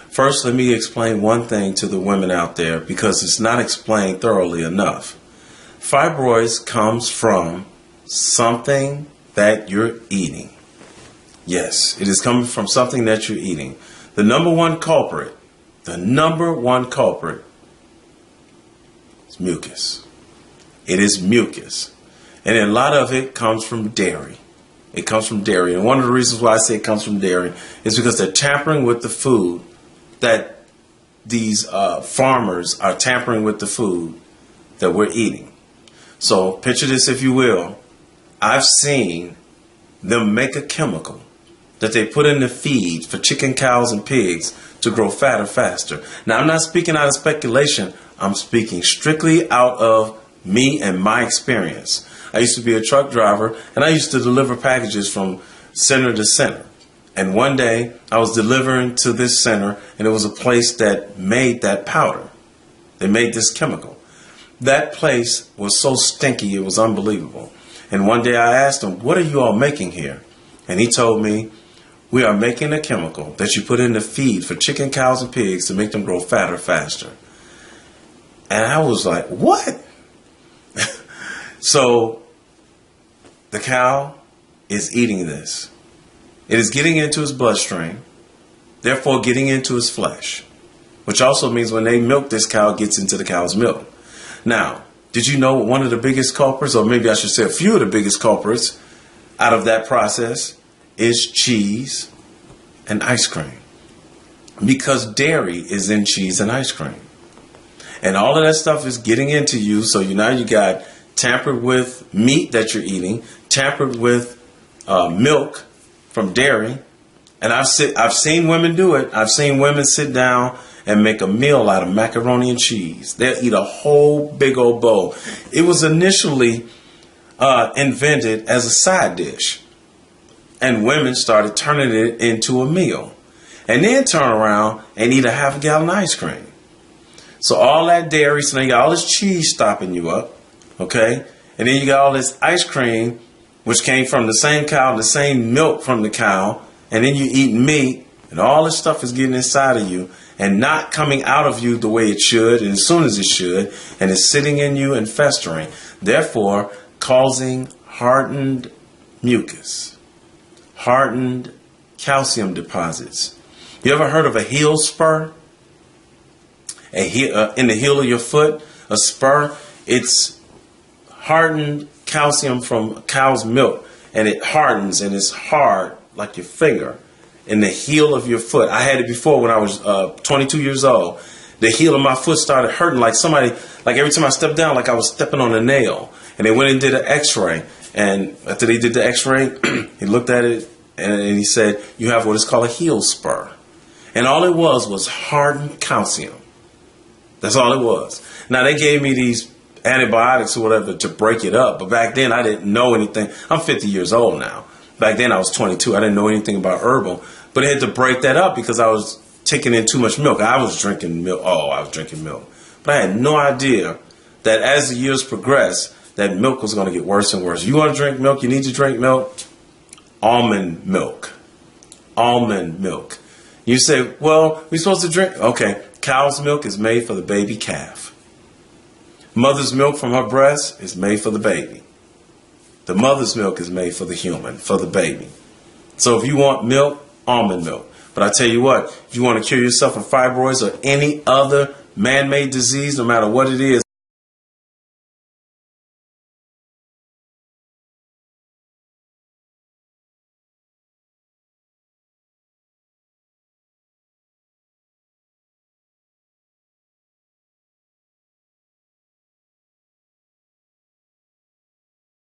First, let me explain one thing to the women out there because it's not explained thoroughly enough. Fibroids comes from something that you're eating. Yes, it is coming from something that you're eating. The number one culprit is mucus. It is mucus. And a lot of it comes from dairy. It comes from dairy. And one of the reasons why I say it comes from dairy is because they're tampering with the food that these farmers are tampering with the food that we're eating. So picture this, if you will. I've seen them make a chemical that they put in the feed for chicken, cows, and pigs to grow fatter faster. Now, I'm not speaking out of speculation. I'm speaking strictly out of me and my experience. I used to be a truck driver, and I used to deliver packages from center to center. And one day, I was delivering to this center, and it was a place that made that powder. They made this chemical. That place was so stinky, it was unbelievable. And one day I asked him, "What are you all making here?" And he told me, "We are making a chemical that you put in the feed for chicken, cows, and pigs to make them grow fatter faster." And I was like, "What?" So the cow is eating this. It is getting into his bloodstream, therefore getting into his flesh, which also means when they milk this cow, it gets into the cow's milk. Now, did you know one of the biggest culprits, or maybe I should say a few of the biggest culprits out of that process is cheese and ice cream? Because dairy is in cheese and ice cream. And all of that stuff is getting into you, so now you got tampered with meat that you're eating, tampered with milk from dairy. And I've seen women do it. I've seen women sit down and make a meal out of macaroni and cheese. They'll eat a whole big old bowl. It was initially invented as a side dish. And women started turning it into a meal. And then turn around and eat a half a gallon of ice cream. So all that dairy, so now you got all this cheese stopping you up. Okay? And then you got all this ice cream, which came from the same cow, the same milk from the cow. And then you eat meat, and all this stuff is getting inside of you and not coming out of you the way it should, and as soon as it should, and it's sitting in you and festering, therefore causing hardened mucus, hardened calcium deposits. You ever heard of a heel spur? In the heel of your foot, a spur, it's hardened calcium from cow's milk, and it hardens and it's hard like your finger in the heel of your foot. I had it before when I was 22 years old. The heel of my foot started hurting like somebody, like every time I stepped down, like I was stepping on a nail. And they went and did an x-ray. And after they did the x-ray, he looked at it and he said, "You have what is called a heel spur." And all it was hardened calcium. That's all it was. Now, they gave me these antibiotics or whatever to break it up. But back then, I didn't know anything. I'm 50 years old now. Back then, I was 22. I didn't know anything about Herbal. But I had to break that up because I was taking in too much milk. I was drinking milk. Oh, I was drinking milk. But I had no idea that as the years progressed, that milk was going to get worse and worse. You want to drink milk? You need to drink milk? Almond milk. Almond milk. You say, "Well, we're supposed to drink." Okay, cow's milk is made for the baby calf. Mother's milk from her breast is made for the baby. The mother's milk is made for the human, for the baby. So if you want milk, almond milk. But I tell you what, if you want to cure yourself of fibroids or any other man-made disease, no matter what it is,